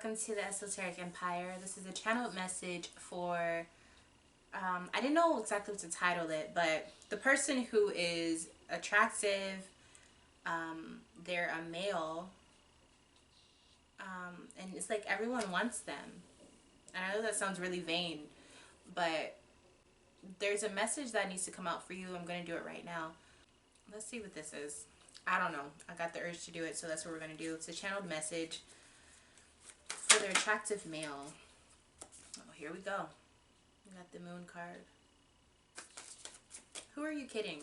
welcome to the Esoteric Empire. This is a channeled message for, I didn't know exactly what to title it, but the person who is attractive, they're a male, and it's like everyone wants them. And I know that sounds really vain, but there's a message that needs to come out for you. I'm going to do it right now. Let's see what this is. I don't know. I got the urge to do it, so that's what we're going to do. It's a channeled message for the attractive male. Oh, here we go. We got the moon card. Who are you kidding?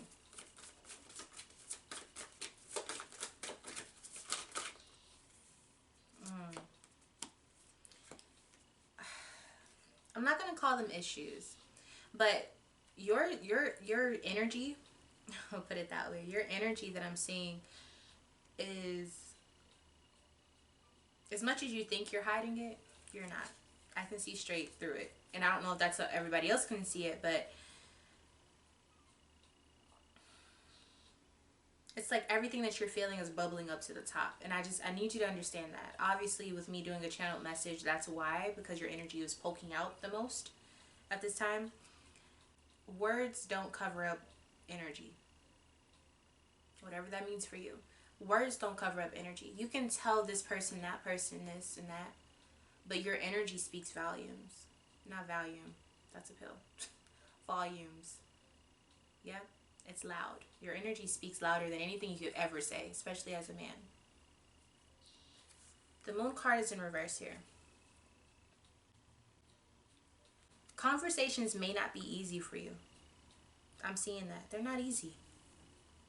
I'm not going to call them issues, but your energy, I'll put it that way, your energy that I'm seeing is, as much as you think you're hiding it, you're not. I can see straight through it. And I don't know if that's how everybody else can see it, but it's like everything that you're feeling is bubbling up to the top. And I need you to understand that. Obviously, with me doing a channeled message, that's why, because your energy is poking out the most at this time. Words don't cover up energy. Whatever that means for you. Words don't cover up energy. You can tell this person, this, and that, but your energy speaks volumes. Not volume. That's a pill. Volumes. Yeah? It's loud. Your energy speaks louder than anything you could ever say, especially as a man. The moon card is in reverse here. Conversations may not be easy for you. I'm seeing that. They're not easy.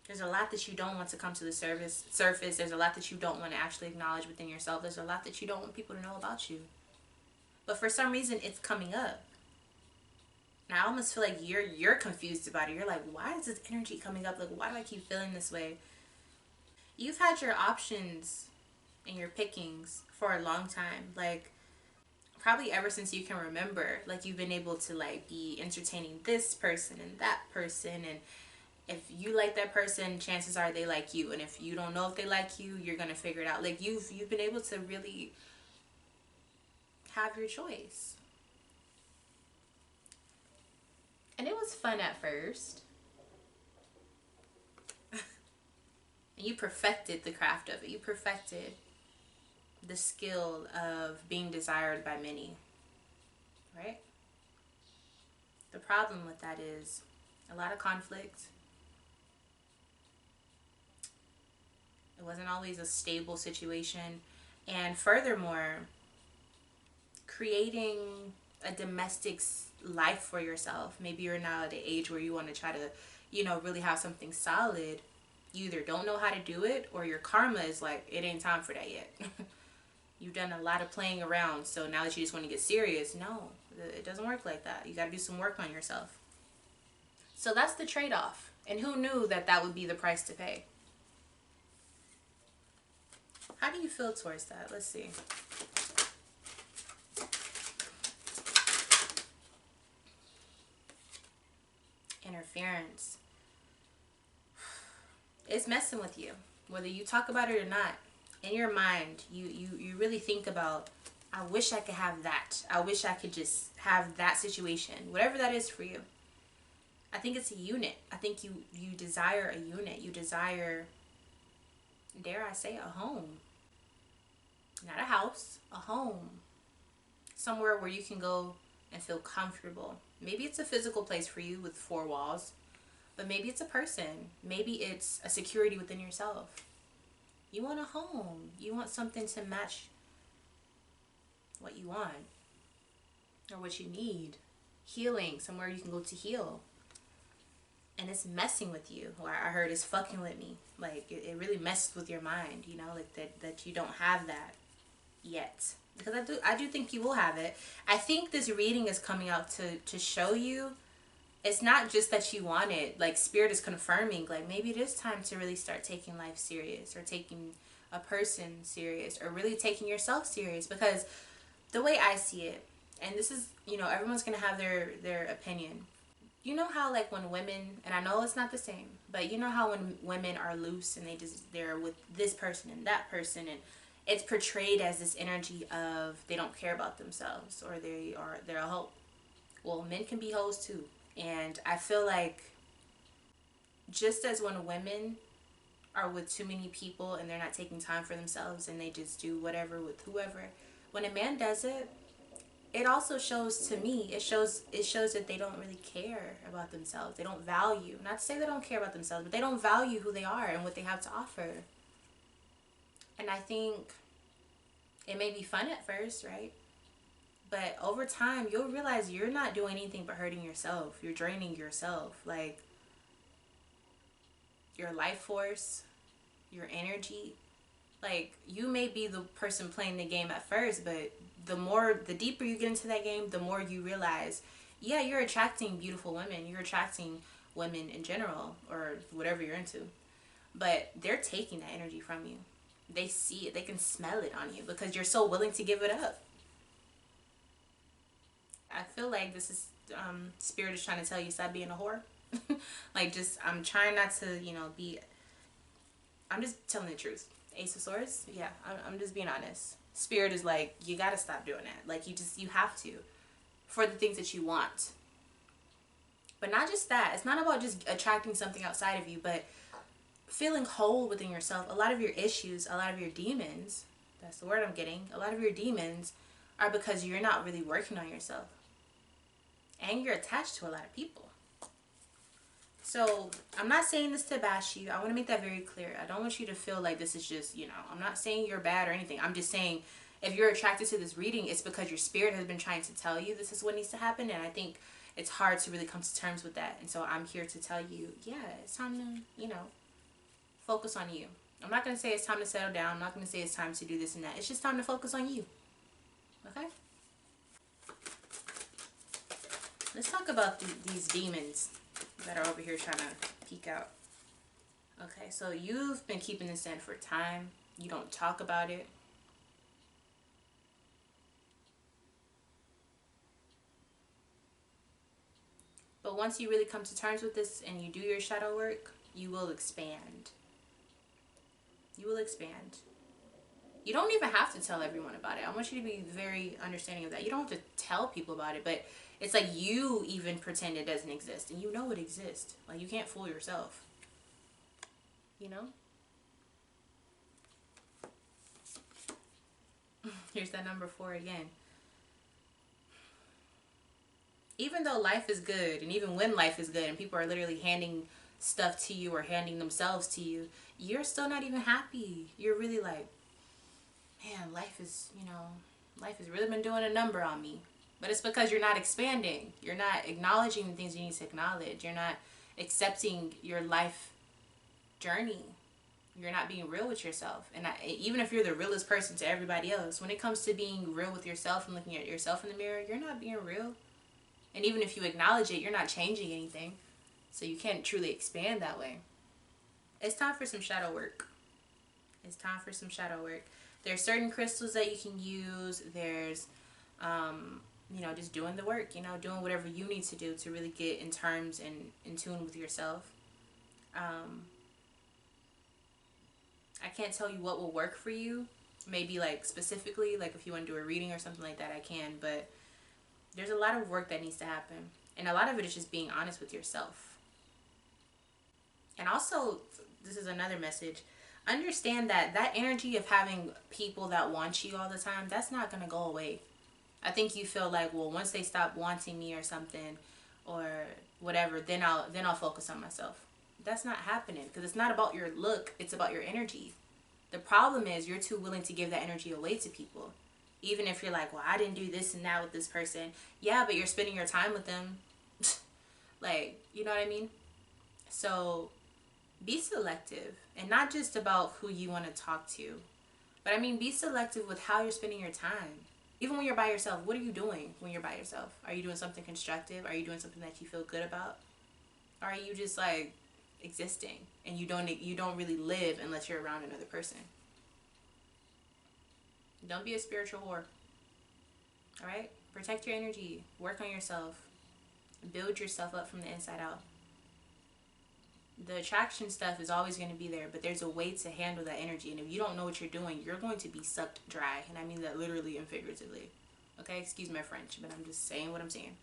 There's a lot that you don't want to come to the surface. There's a lot that you don't want to actually acknowledge within yourself. There's a lot that you don't want people to know about you. But for some reason, it's coming up. Now, I almost feel like you're confused about it. You're like, why is this energy coming up? Like, why do I keep feeling this way? You've had your options and your pickings for a long time. Like, probably ever since you can remember. Like, you've been able to, like, be entertaining this person and that person. And if you like that person, chances are they like you. And if you don't know if they like you, you're going to figure it out. Like, you've been able to really have your choice. And it was fun at first. And you perfected the craft of it. You perfected the skill of being desired by many. Right? The problem with that is a lot of conflict. It wasn't always a stable situation. And furthermore, creating a domestic life for yourself. Maybe you're now at an age where you want to try to, really have something solid. You either don't know how to do it, or your karma is like, it ain't time for that yet. You've done a lot of playing around, so now that you just want to get serious, no, it doesn't work like that. You got to do some work on yourself. So that's the trade-off. And who knew that that would be the price to pay? How do you feel towards that? Let's see. Interference. It's messing with you, whether you talk about it or not. In your mind, you really think about, I wish I could have that. I wish I could just have that situation, whatever that is for you. I think it's a unit. I think you desire a unit. You desire, dare I say, a home. Not a house, a home. Somewhere where you can go and feel comfortable. Maybe it's a physical place for you with 4 walls, but maybe it's a person. Maybe it's a security within yourself. You want a home. You want something to match what you want or what you need. Healing, somewhere you can go to heal. And it's messing with you. Or I heard it's fucking with me. Like, it really messes with your mind, like that you don't have that yet. Because I do think you will have it. I think this reading is coming out to show you it's not just that you want it. Like, Spirit is confirming, like, maybe it is time to really start taking life serious, or taking a person serious, or really taking yourself serious. Because the way I see it, and this is, everyone's going to have their opinion. You know how, like, when women, and I know it's not the same, but you know how when women are loose and they're with this person and that person, and it's portrayed as this energy of they don't care about themselves, or they're a hoe. Well, men can be hoes too. And I feel like just as when women are with too many people and they're not taking time for themselves and they just do whatever with whoever, when a man does it, it also shows to me, it shows that they don't really care about themselves. They don't value, not to say they don't care about themselves, but they don't value who they are and what they have to offer. And I think it may be fun at first, right? But over time, you'll realize you're not doing anything but hurting yourself. You're draining yourself. Like, your life force, your energy. Like, you may be the person playing the game at first, but the deeper you get into that game, the more you realize, yeah, you're attracting beautiful women. You're attracting women in general, or whatever you're into. But they're taking that energy from you. They see it. They can smell it on you because you're so willing to give it up. I feel like this is spirit is trying to tell you stop being a whore. Like, just I'm trying not to, be. I'm just telling the truth. Ace of Swords. Yeah, I'm just being honest. Spirit is like, you gotta stop doing that. Like, you have to, for the things that you want. But not just that. It's not about just attracting something outside of you, but feeling whole within yourself. A lot of your issues, a lot of your demons. That's the word I'm getting. A lot of your demons are because you're not really working on yourself. And you're attached to a lot of people. So, I'm not saying this to bash you. I want to make that very clear. I don't want you to feel like this is just, I'm not saying you're bad or anything. I'm just saying if you're attracted to this reading, it's because your spirit has been trying to tell you this is what needs to happen. And I think it's hard to really come to terms with that. And so I'm here to tell you, yeah, it's time to, focus on you. I'm not going to say it's time to settle down. I'm not going to say it's time to do this and that. It's just time to focus on you. Okay? Let's talk about these demons that are over here trying to peek out. Okay, so you've been keeping this in for time. You don't talk about it. But once you really come to terms with this and you do your shadow work, you will expand. You will expand. You don't even have to tell everyone about it. I want you to be very understanding of that. You don't have to tell people about it, but it's like you even pretend it doesn't exist. And you know it exists. Like, you can't fool yourself. Here's that number 4 again. Even though life is good, and even when life is good, and people are literally handing stuff to you or handing themselves to you, you're still not even happy. You're really like, man, life has really been doing a number on me. But it's because you're not expanding. You're not acknowledging the things you need to acknowledge. You're not accepting your life journey. You're not being real with yourself. And even if you're the realest person to everybody else, when it comes to being real with yourself and looking at yourself in the mirror, you're not being real. And even if you acknowledge it, you're not changing anything. So you can't truly expand that way. It's time for some shadow work. It's time for some shadow work. There's certain crystals that you can use. There's, just doing the work, doing whatever you need to do to really get in terms and in tune with yourself. I can't tell you what will work for you. Maybe like specifically, like if you want to do a reading or something like that, I can. But there's a lot of work that needs to happen. And a lot of it is just being honest with yourself. And also, this is another message. Understand that energy of having people that want you all the time, that's not going to go away. I think you feel like, well, once they stop wanting me or something or whatever, then I'll focus on myself. That's not happening because it's not about your look. It's about your energy. The problem is you're too willing to give that energy away to people. Even if you're like, well, I didn't do this and that with this person. Yeah, but you're spending your time with them. Like, you know what I mean? So be selective, and not just about who you want to talk to, but I mean, be selective with how you're spending your time. Even when you're by yourself, what are you doing when you're by yourself? Are you doing something constructive? Are you doing something that you feel good about? Or are you just like existing and you don't really live unless you're around another person? Don't be a spiritual whore. All right? Protect your energy. Work on yourself. Build yourself up from the inside out. The attraction stuff is always going to be there, but there's a way to handle that energy. And if you don't know what you're doing, you're going to be sucked dry. And I mean that literally and figuratively. Okay, excuse my French, but I'm just saying what I'm saying.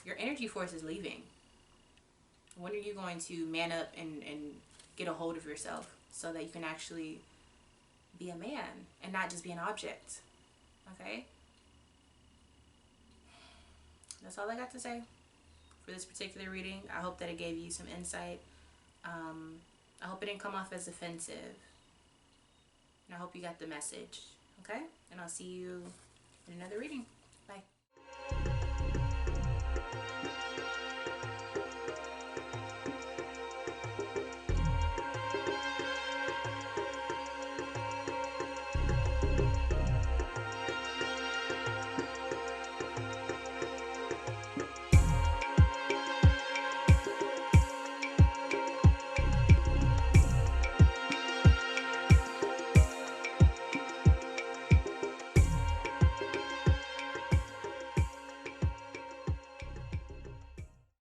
Your energy force is leaving. When are you going to man up and get a hold of yourself so that you can actually be a man and not just be an object? Okay? That's all I got to say for this particular reading. I hope that it gave you some insight. I hope it didn't come off as offensive. And I hope you got the message. Okay? And I'll see you in another reading.